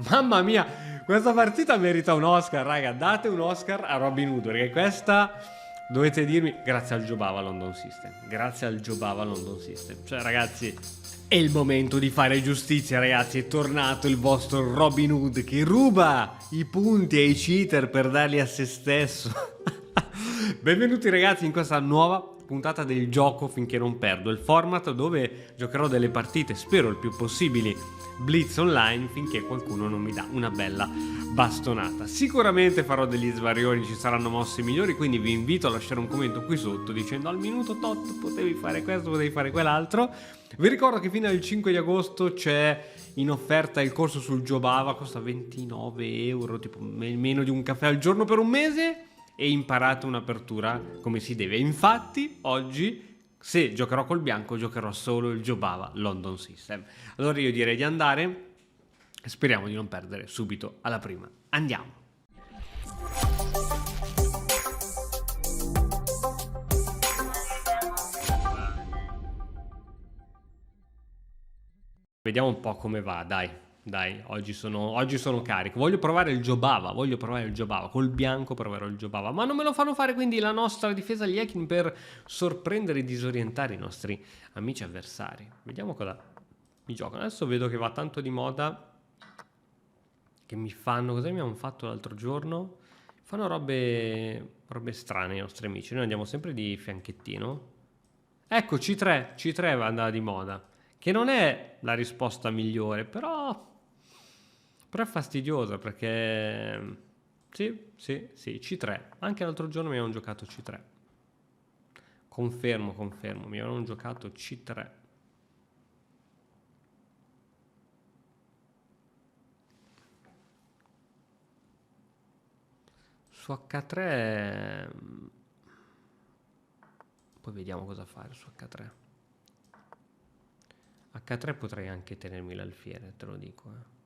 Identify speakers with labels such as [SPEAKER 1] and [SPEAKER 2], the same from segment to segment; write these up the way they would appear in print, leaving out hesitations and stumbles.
[SPEAKER 1] Mamma mia, questa partita merita un Oscar, raga. Date un Oscar a Robin Hood, perché questa dovete dirmi grazie al Jobava London System. Grazie al Jobava London System. Cioè, ragazzi, è il momento di fare giustizia, ragazzi. È tornato il vostro Robin Hood che ruba i punti ai cheater per darli a se stesso. Benvenuti ragazzi in questa nuova puntata del gioco finché non perdo, il format dove giocherò delle partite, spero il più possibili, blitz online finché qualcuno non mi dà una bella bastonata. Sicuramente farò degli svarioni, ci saranno mosse migliori, quindi vi invito a lasciare un commento qui sotto dicendo al minuto tot potevi fare questo, potevi fare quell'altro. Vi ricordo che fino al 5 di agosto c'è in offerta il corso sul Jobava, costa 29 euro, tipo meno di un caffè al giorno per un mese, e imparate un'apertura come si deve. Infatti oggi, se giocherò col bianco, giocherò solo il Jobava London System. Allora io direi di andare, speriamo di non perdere subito alla prima. Andiamo! Vediamo un po' come va, dai, oggi sono carico. Voglio provare il Jobava, col bianco proverò il Jobava, ma non me lo fanno fare, quindi la nostra difesa gli Ekin per sorprendere e disorientare i nostri amici avversari. Vediamo cosa mi giocano. Adesso vedo che va tanto di moda, che mi fanno, cosa mi hanno fatto l'altro giorno? Fanno robe strane i nostri amici, noi andiamo sempre di fianchettino. Ecco, C3 va andare di moda, che non è la risposta migliore, però è fastidiosa perché sì, C3. Anche l'altro giorno mi avevano giocato C3. Confermo, mi avevano giocato C3. Su H3 poi vediamo cosa fare su H3. H3 potrei anche tenermi l'alfiere, te lo dico.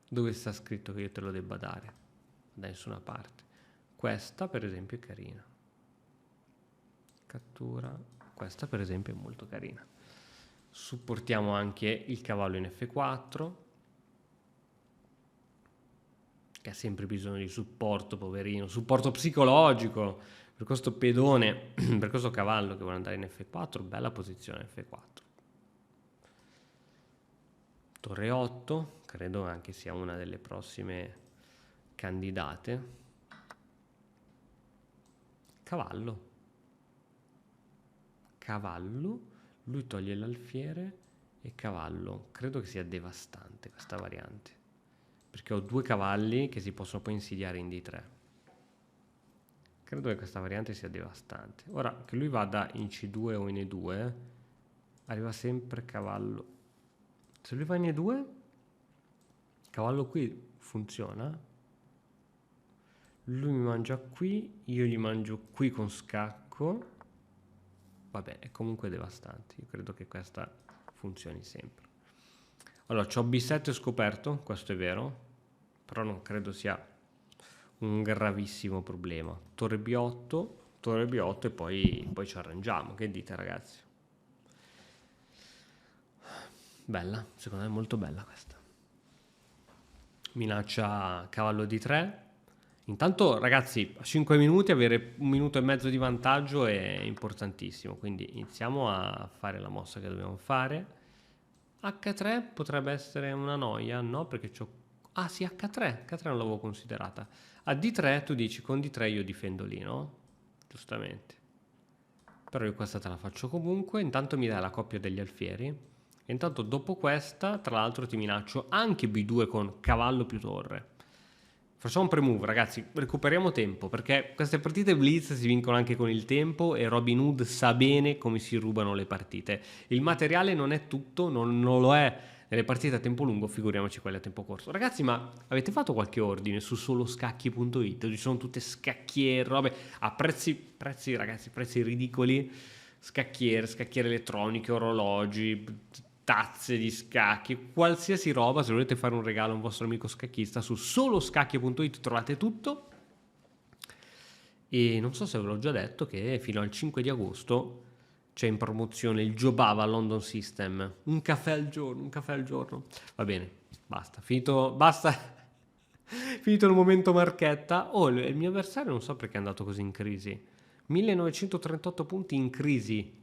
[SPEAKER 1] Dove sta scritto che io te lo debba dare? Da nessuna parte. Questa per esempio è carina. Cattura. Questa per esempio è molto carina. Supportiamo anche il cavallo in F4, che ha sempre bisogno di supporto, poverino. Supporto psicologico per questo pedone, per questo cavallo che vuole andare in F4. Bella posizione F4. Torre 8, credo anche sia una delle prossime candidate. Cavallo, lui toglie l'alfiere e cavallo. Credo che sia devastante questa variante, perché ho due cavalli che si possono poi insidiare in D3. Credo che questa variante sia devastante. Ora che lui vada in C2 o in E2, arriva sempre cavallo. Se lui va in E2, cavallo qui funziona. Lui mi mangia qui, io gli mangio qui con scacco. Vabbè, è comunque devastante. Io credo che questa funzioni sempre. Allora, c'ho B7 scoperto, questo è vero, però non credo sia un gravissimo problema. Torre B8 e poi ci arrangiamo. Che dite, ragazzi? Bella, secondo me è molto bella questa. Minaccia cavallo D3. Intanto ragazzi, a 5 minuti avere 1 minuto e mezzo di vantaggio è importantissimo, quindi iniziamo a fare la mossa che dobbiamo fare. H3 potrebbe essere una noia, no? Perché c'ho... Ah sì, H3 non l'avevo considerata. A D3 tu dici con D3 io difendo lì, no? Giustamente. Però io questa te la faccio comunque, intanto mi dai la coppia degli alfieri. E intanto dopo questa, tra l'altro, ti minaccio anche B2 con cavallo più torre. Facciamo un pre-move, ragazzi, recuperiamo tempo, perché queste partite blitz si vincono anche con il tempo e Robin Hood sa bene come si rubano le partite. Il materiale non è tutto, non lo è nelle partite a tempo lungo, figuriamoci quelle a tempo corto. Ragazzi, ma avete fatto qualche ordine su soloscacchi.it? Ci sono tutte scacchiere, robe a prezzi ragazzi, prezzi ridicoli. Scacchiere elettroniche, orologi, tazze di scacchi, qualsiasi roba. Se volete fare un regalo a un vostro amico scacchista, su soloscacchi.it trovate tutto. E non so se ve l'ho già detto che fino al 5 di agosto c'è in promozione il Jobava London System, un caffè al giorno. Va bene, basta, basta. Finito il momento marchetta. Oh, il mio avversario non so perché è andato così in crisi. 1938 punti in crisi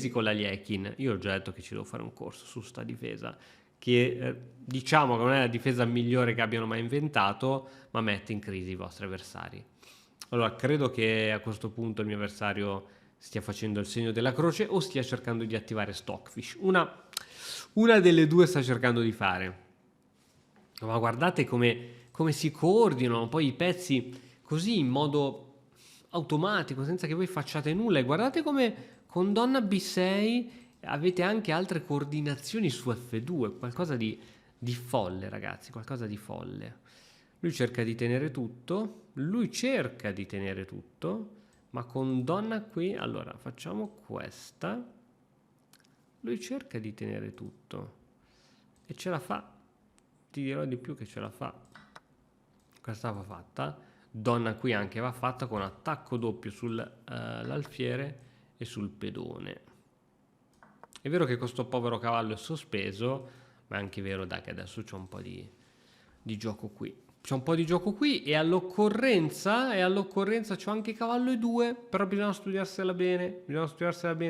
[SPEAKER 1] con la Liekin. Io ho già detto che ci devo fare un corso su sta difesa, che diciamo che non è la difesa migliore che abbiano mai inventato, ma mette in crisi i vostri avversari. Allora, credo che a questo punto il mio avversario stia facendo il segno della croce o stia cercando di attivare Stockfish. Una delle due sta cercando di fare. Ma guardate come si coordinano poi i pezzi così in modo automatico, senza che voi facciate nulla. E guardate come con Donna B6 avete anche altre coordinazioni su F2, qualcosa di folle, ragazzi, qualcosa di folle. Lui cerca di tenere tutto, ma con Donna qui, allora facciamo questa. Lui cerca di tenere tutto e ce la fa. Ti dirò di più che ce la fa. Questa va fatta. Donna qui anche va fatta con attacco doppio sull'alfiere e sul pedone. È vero che questo povero cavallo è sospeso, ma è anche vero che adesso c'è un po' di gioco qui. C'è un po' di gioco qui e all'occorrenza c'ho anche cavallo E2, però bisogna studiarsela bene,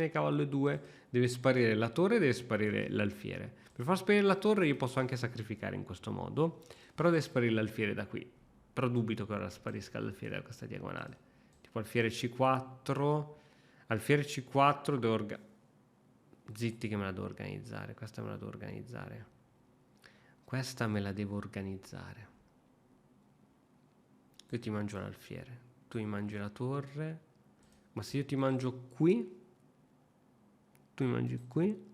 [SPEAKER 1] cavallo E2, deve sparire la torre, deve sparire l'alfiere. Per far sparire la torre io posso anche sacrificare in questo modo, però deve sparire l'alfiere da qui. Però dubito che ora sparisca l'alfiere da questa diagonale. Tipo alfiere C4, zitti che me la devo organizzare, questa me la devo organizzare. Io ti mangio l'alfiere, tu mi mangi la torre, ma se io ti mangio qui, tu mi mangi qui,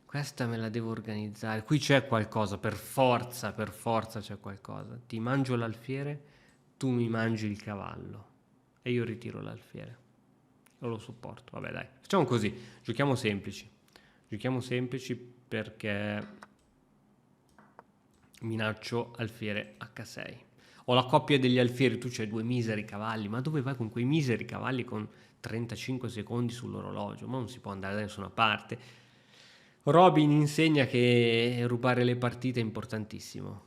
[SPEAKER 1] questa me la devo organizzare. Qui c'è qualcosa, per forza c'è qualcosa. Ti mangio l'alfiere, tu mi mangi il cavallo e io ritiro l'alfiere. Non lo sopporto, vabbè dai. Facciamo così, giochiamo semplici perché minaccio alfiere H6. Ho la coppia degli alfieri, tu c'hai 2 miseri cavalli, ma dove vai con quei miseri cavalli con 35 secondi sull'orologio? Ma non si può andare da nessuna parte. Robin insegna che rubare le partite è importantissimo.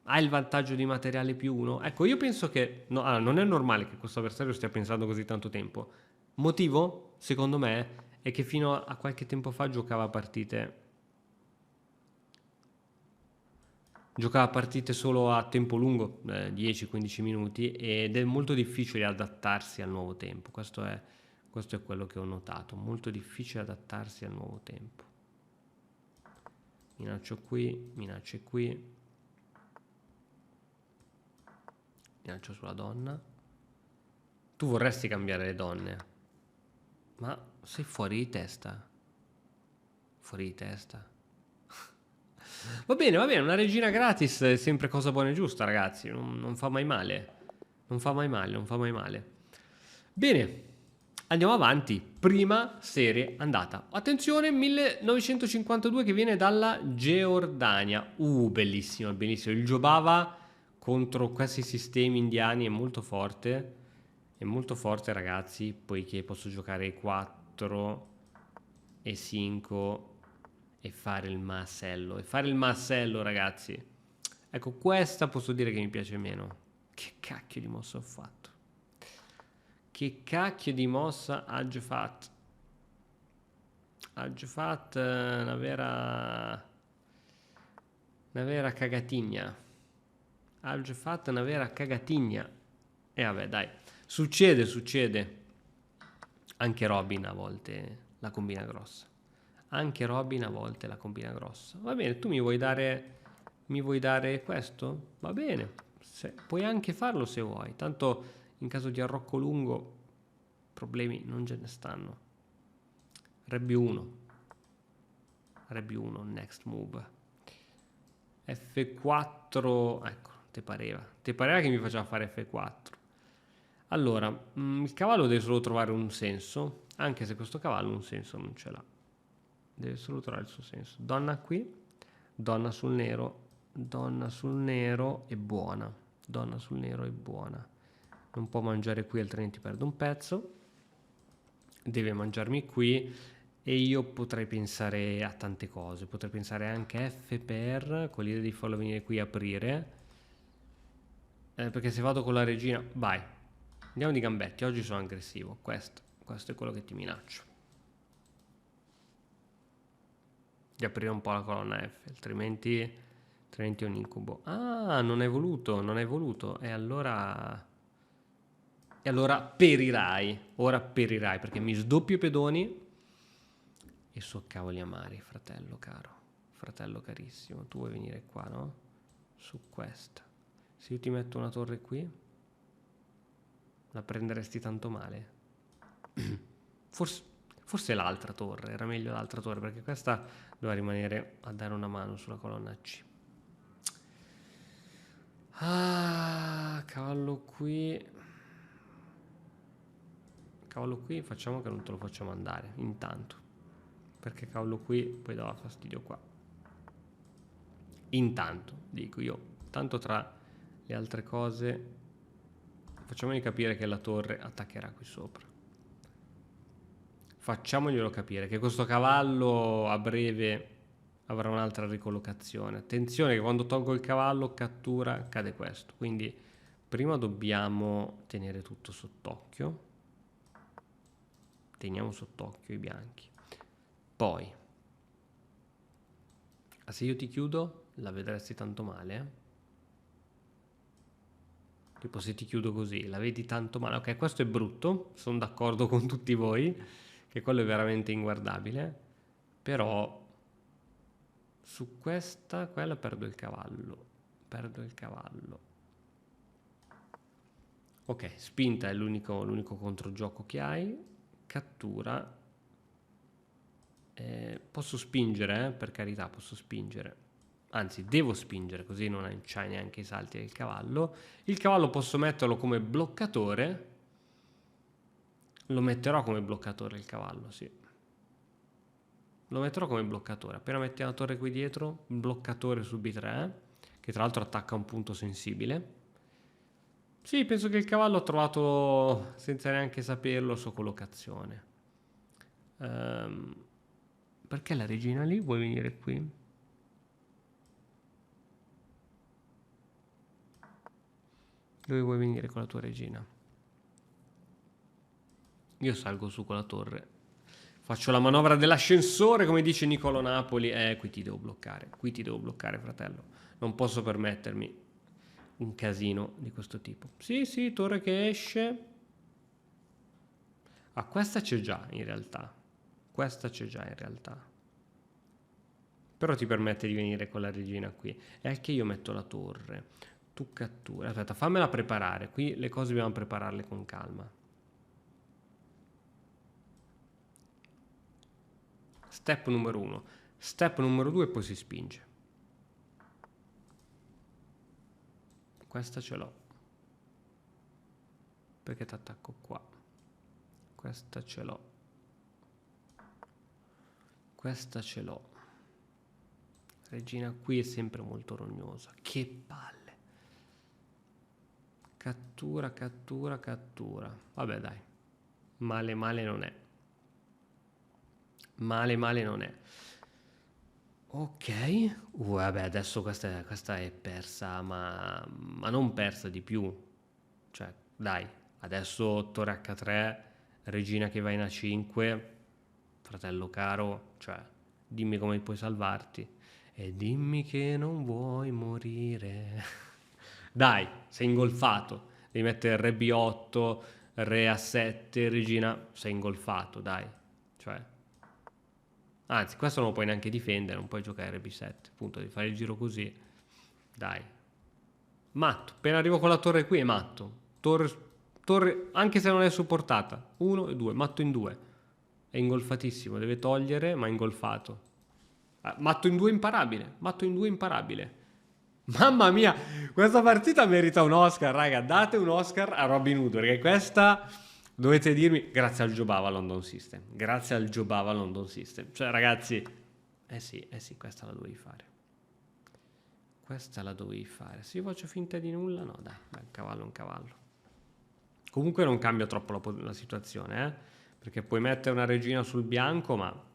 [SPEAKER 1] Ha il vantaggio di materiale +1? Ecco, io penso che allora, non è normale che questo avversario stia pensando così tanto tempo. Motivo, secondo me, è che fino a qualche tempo fa giocava partite solo a tempo lungo, 10-15 minuti, ed è molto difficile adattarsi al nuovo tempo. Questo è quello che ho notato, molto difficile adattarsi al nuovo tempo. Minaccio qui, minaccio sulla donna. Tu vorresti cambiare le donne, ma sei fuori di testa. Va bene, una regina gratis è sempre cosa buona e giusta, ragazzi. Non fa mai male. Non fa mai male. Bene, andiamo avanti. Prima serie andata. Attenzione, 1952 che viene dalla Geordania. Bellissimo. Il Jobava contro questi sistemi indiani è molto forte. È molto forte, ragazzi, poiché posso giocare 4 e 5 e fare il massello, ragazzi. Ecco, questa posso dire che mi piace meno. Che cacchio di mossa ho fatto? Che cacchio di mossa ha già fatto? Ha già fatto una vera cagatigna. Ha già fatto una vera cagatigna. E vabbè, dai. Succede. Anche Robin a volte la combina grossa. Va bene, tu mi vuoi dare questo? Va bene, puoi anche farlo se vuoi. Tanto in caso di arrocco lungo problemi non ce ne stanno. Re B1, next move. F4, ecco, te pareva che mi faceva fare F4. Allora, il cavallo deve solo trovare un senso, anche se questo cavallo un senso non ce l'ha. Deve solo trovare il suo senso. Donna qui, donna sul nero è buona. Non può mangiare qui, altrimenti perde un pezzo. Deve mangiarmi qui E io potrei pensare a tante cose, potrei pensare anche a F per, con l'idea di farlo venire qui a aprire, perché se vado con la regina, vai, andiamo di gambetti, oggi sono aggressivo, questo è quello che ti minaccio, di aprire un po' la colonna F, altrimenti è un incubo. Ah, non hai voluto, e allora perirai, ora perirai, perché mi sdoppio i pedoni. E so cavoli amari, fratello caro, fratello carissimo, tu vuoi venire qua, no? Su questa. Se io ti metto una torre qui, la prenderesti tanto male? Forse l'altra torre, era meglio l'altra torre, perché questa doveva rimanere a dare una mano sulla colonna C. Ah, cavallo qui, facciamo che non te lo facciamo andare, intanto. Perché cavolo qui poi dava fastidio qua. Intanto, dico io, tanto tra le altre cose, facciamogli capire che la torre attaccherà qui sopra. Facciamoglielo capire che questo cavallo a breve avrà un'altra ricollocazione. Attenzione che quando tolgo il cavallo cattura, cade questo. Quindi prima dobbiamo tenere tutto sott'occhio. Teniamo sott'occhio i bianchi. Poi, se io ti chiudo, la vedresti tanto male? Tipo se ti chiudo così, la vedi tanto male? Ok, questo è brutto, sono d'accordo con tutti voi, che quello è veramente inguardabile, però su quella perdo il cavallo. Ok, spinta è l'unico controgioco che hai, cattura. Posso spingere, per carità, posso spingere. Anzi, devo spingere, così non c'hai neanche i salti del cavallo. Il cavallo posso metterlo come bloccatore. Lo metterò come bloccatore il cavallo, sì. Lo metterò come bloccatore. Appena metti la torre qui dietro, bloccatore su B3, che tra l'altro attacca un punto sensibile. Sì, penso che il cavallo ha trovato, senza neanche saperlo, sua collocazione. Perché la regina lì? Vuoi venire qui? Dove vuoi venire con la tua regina? Io salgo su con la torre. Faccio la manovra dell'ascensore, come dice Niccolo Napoli. Qui ti devo bloccare, fratello. Non posso permettermi un casino di questo tipo. Sì, torre che esce. Ah, questa c'è già in realtà. Però ti permette di venire con la regina qui. E anche io metto la torre. Tu cattura. Aspetta, fammela preparare. Qui le cose dobbiamo prepararle con calma. Step numero 1. Step numero 2, poi si spinge. Questa ce l'ho. Perché ti attacco qua. Questa ce l'ho. Regina qui è sempre molto rognosa. Che palle. Cattura. Vabbè dai. Male non è. Male non è. Ok. Vabbè, adesso questa è persa, ma non persa di più. Cioè, dai. Adesso torre H3, regina che va in A5, fratello caro, cioè, dimmi come puoi salvarti. E dimmi che non vuoi morire. Dai, sei ingolfato. Devi mettere re B8, re A7, regina, sei ingolfato, dai. Cioè, anzi, questo non lo puoi neanche difendere, non puoi giocare re B7, appunto, devi fare il giro così. Dai. Matto, appena arrivo con la torre qui è matto. Torre, anche se non è supportata. 1 e 2, matto in 2. È ingolfatissimo, deve togliere, ma è ingolfato. Matto in 2 imparabile. Mamma mia, questa partita merita un Oscar, raga. Date un Oscar a Robin Hood, perché questa dovete dirmi grazie al Jobava London System. Cioè, ragazzi, sì, questa la dovevi fare. Se io faccio finta di nulla, no, dai, un cavallo è un cavallo. Comunque non cambia troppo la situazione, perché puoi mettere una regina sul bianco, ma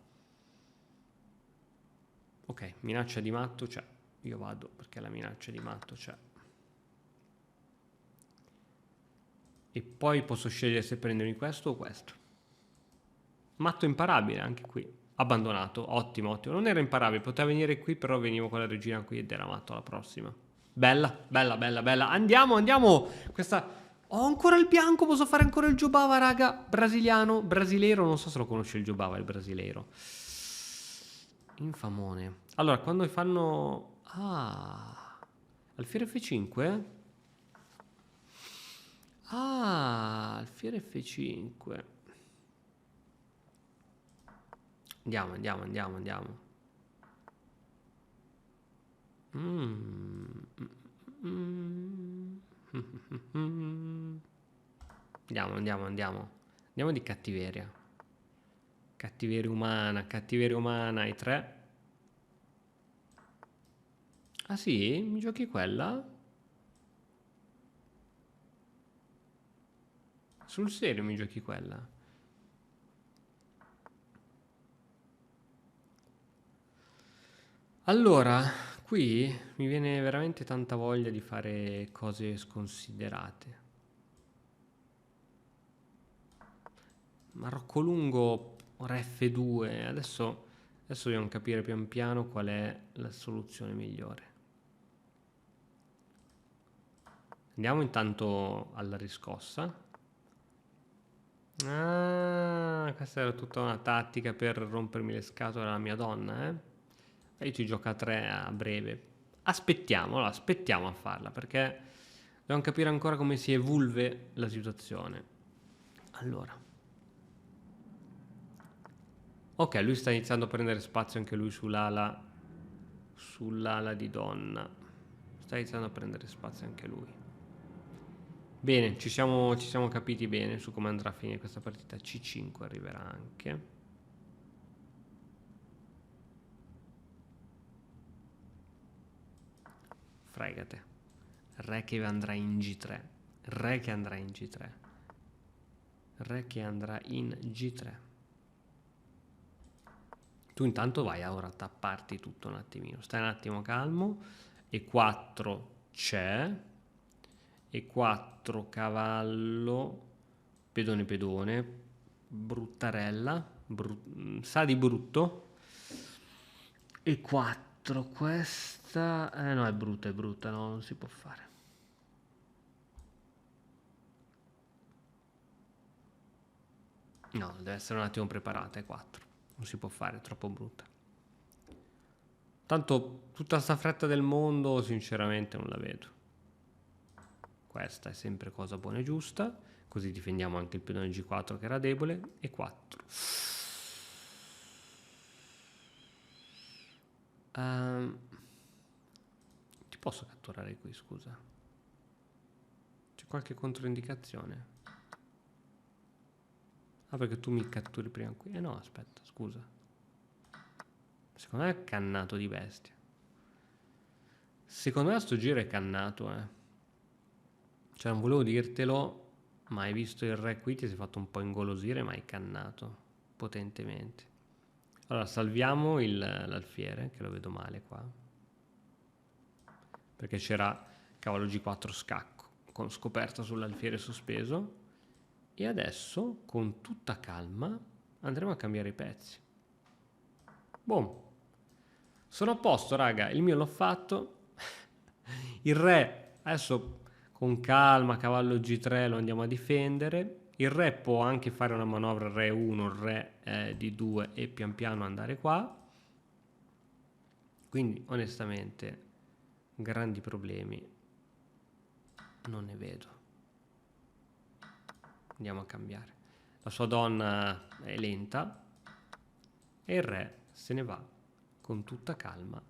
[SPEAKER 1] Ok, minaccia di matto c'è. Io vado perché la minaccia di matto c'è. E poi posso scegliere se prendermi questo o questo. Matto imparabile anche qui. Abbandonato, ottimo, ottimo. Non era imparabile, poteva venire qui, però venivo con la regina qui ed era matto alla prossima. Bella, bella, bella, bella. Andiamo, andiamo. Questa... Ho ancora il bianco, posso fare ancora il Giubava, raga. Brasiliano, brasileiro, non so se lo conosce il Giubava, il brasileiro. Infamone. Allora, quando fanno... Ah, alfiere F5? Ah, alfiere F5. Andiamo, andiamo, andiamo, andiamo. Mm. Mm. Andiamo, andiamo, andiamo. Andiamo di cattiveria. Cattiveria umana, i 3. Ah sì? Mi giochi quella? Sul serio mi giochi quella? Allora, qui mi viene veramente tanta voglia di fare cose sconsiderate. Marocco lungo, Re F2. Adesso dobbiamo capire pian piano qual è la soluzione migliore. Andiamo intanto alla riscossa. Ah, questa era tutta una tattica per rompermi le scatole alla mia donna, eh? E io ci gioco a 3 a breve. Aspettiamo, aspettiamo a farla perché dobbiamo capire ancora come si evolve la situazione. Allora. Ok, lui sta iniziando a prendere spazio anche lui sull'ala di donna. Sta iniziando a prendere spazio anche lui. Bene, ci siamo capiti bene su come andrà a finire questa partita. C5 arriverà anche. Fregate. Re che andrà in G3. Re che andrà in G3. Re che andrà in G3. Tu intanto vai a ora tapparti tutto un attimino. Stai un attimo calmo. E4 c'è. E4 cavallo. Pedone pedone. Bruttarella. Sa di brutto. E4 questa. No, è brutta, no, non si può fare. No, deve essere un attimo preparata, E4. Non si può fare, è troppo brutta. Tanto tutta sta fretta del mondo, sinceramente non la vedo. Questa è sempre cosa buona e giusta. Così difendiamo anche il pedone G4 che era debole. E4. Ti posso catturare qui, scusa? C'è qualche controindicazione? Ah, perché tu mi catturi prima qui? No, aspetta, scusa. Secondo me è cannato di bestia. Secondo me sto giro è cannato, eh. Cioè, non volevo dirtelo, ma hai visto il re qui, ti sei fatto un po' ingolosire, ma hai cannato potentemente. Allora, salviamo l'alfiere, che lo vedo male qua. Perché c'era cavallo G4 scacco, con scoperta sull'alfiere sospeso. E adesso, con tutta calma, andremo a cambiare i pezzi. Boom. Sono a posto, raga, il mio l'ho fatto. Il re, adesso con calma, cavallo G3 lo andiamo a difendere. Il re può anche fare una manovra re 1, re D2 e pian piano andare qua. Quindi onestamente grandi problemi non ne vedo. Andiamo a cambiare. La sua donna è lenta e il re se ne va con tutta calma.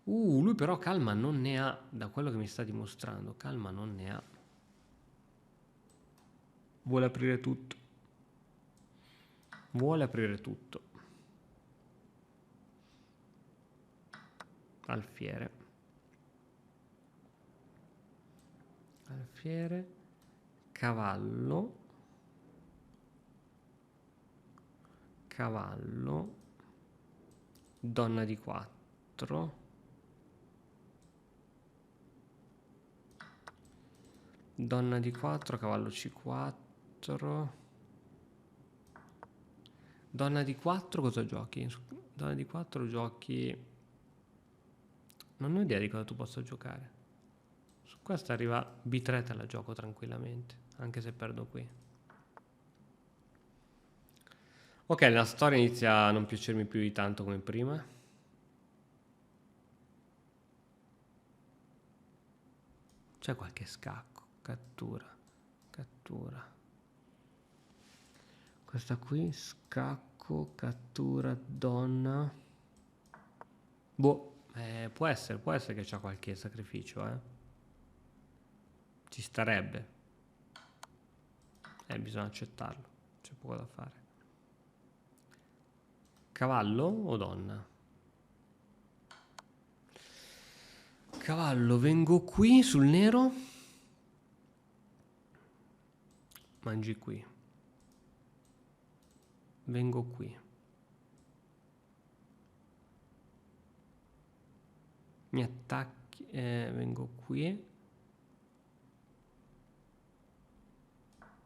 [SPEAKER 1] Lui però calma non ne ha, da quello che mi sta dimostrando, calma non ne ha. Vuole aprire tutto. Vuole aprire tutto. Alfiere. Alfiere. Cavallo. Cavallo. Donna di 4. 4. Donna di 4, cavallo C4. Donna di 4 cosa giochi? Donna di 4 giochi... Non ho idea di cosa tu possa giocare. Su questa arriva B3, te la gioco tranquillamente, anche se perdo qui. Ok, la storia inizia a non piacermi più di tanto come prima. C'è qualche scacco, cattura, cattura. Questa qui, scacco, cattura, donna. Boh. Può essere che c'ha qualche sacrificio, Ci starebbe. Bisogna accettarlo, c'è poco da fare. Cavallo o donna? Cavallo, vengo qui sul nero. Mangi qui. Vengo qui. Mi attacchi, vengo qui.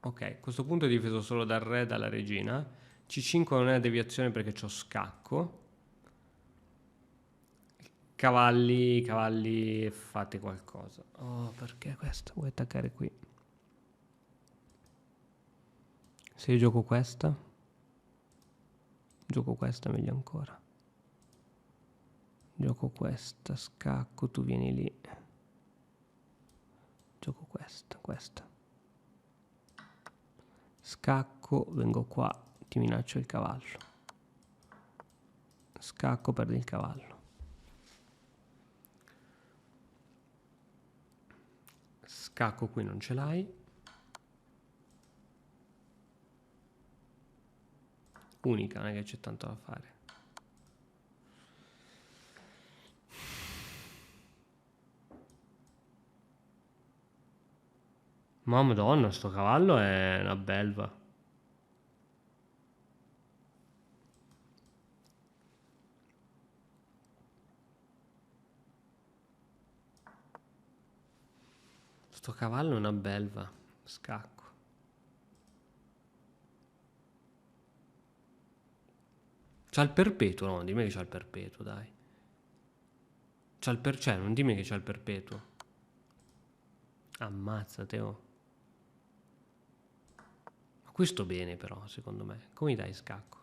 [SPEAKER 1] Ok, a questo punto è difeso solo dal re e dalla regina. C5 non è deviazione perché c'ho scacco. Cavalli, cavalli, fate qualcosa. Oh, perché questo? Vuoi attaccare qui? Se io gioco questa meglio ancora. Gioco questa, scacco, tu vieni lì. Gioco questa. Scacco, vengo qua, ti minaccio il cavallo. Scacco, perdi il cavallo. Scacco qui non ce l'hai. Unica, non è che c'è tanto da fare. Ma madonna, sto cavallo è una belva. Sto cavallo è una belva. Scacco. C'ha il perpetuo, no, dimmi che c'ha il perpetuo, dai. Cioè, non dimmi che c'ha il perpetuo. Ammazzate, oh. Ma questo bene però, secondo me. Come mi dai scacco?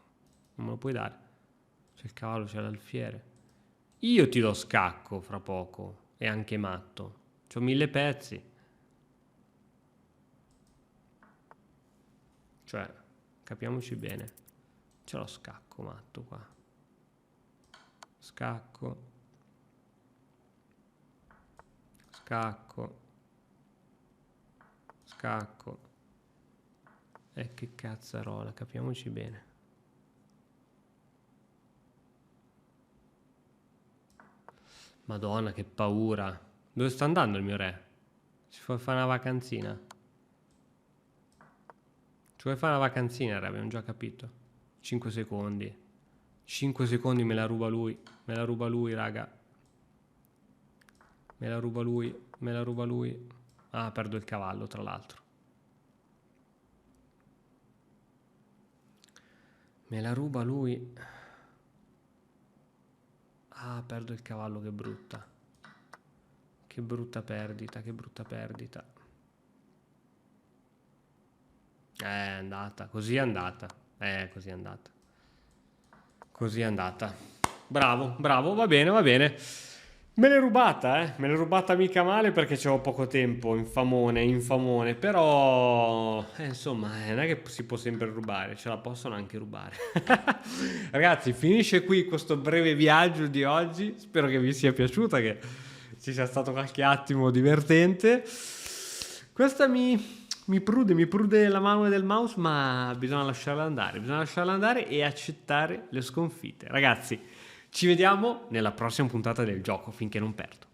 [SPEAKER 1] Non me lo puoi dare. C'è il cavallo, c'è l'alfiere. Io ti do scacco fra poco. E anche matto. C'ho 1000 pezzi. Cioè, capiamoci bene. Ce l'ho scacco matto qua. Scacco. Scacco. Scacco. Che cazzarola, capiamoci bene. Madonna, che paura. Dove sta andando il mio re? Si fa fare una vacanzina. Ci vuoi fare una vacanzina, re? Abbiamo già capito. 5 secondi. 5 secondi me la ruba lui. Me la ruba lui, raga. Me la ruba lui. Me la ruba lui. Ah, perdo il cavallo, tra l'altro. Me la ruba lui. Ah, perdo il cavallo, che brutta. Che brutta perdita, che brutta perdita. È andata, così è andata. Così è andata. Così è andata. Bravo, bravo, va bene, va bene. Me l'è rubata, me l'è rubata mica male perché c'avevo poco tempo, infamone, però insomma non è che si può sempre rubare, ce la possono anche rubare. Ragazzi, finisce qui questo breve viaggio di oggi, spero che vi sia piaciuta, che ci sia stato qualche attimo divertente. Questa mi prude la mano del mouse, ma bisogna lasciarla andare e accettare le sconfitte. Ragazzi, ci vediamo nella prossima puntata del gioco, finché non perdo.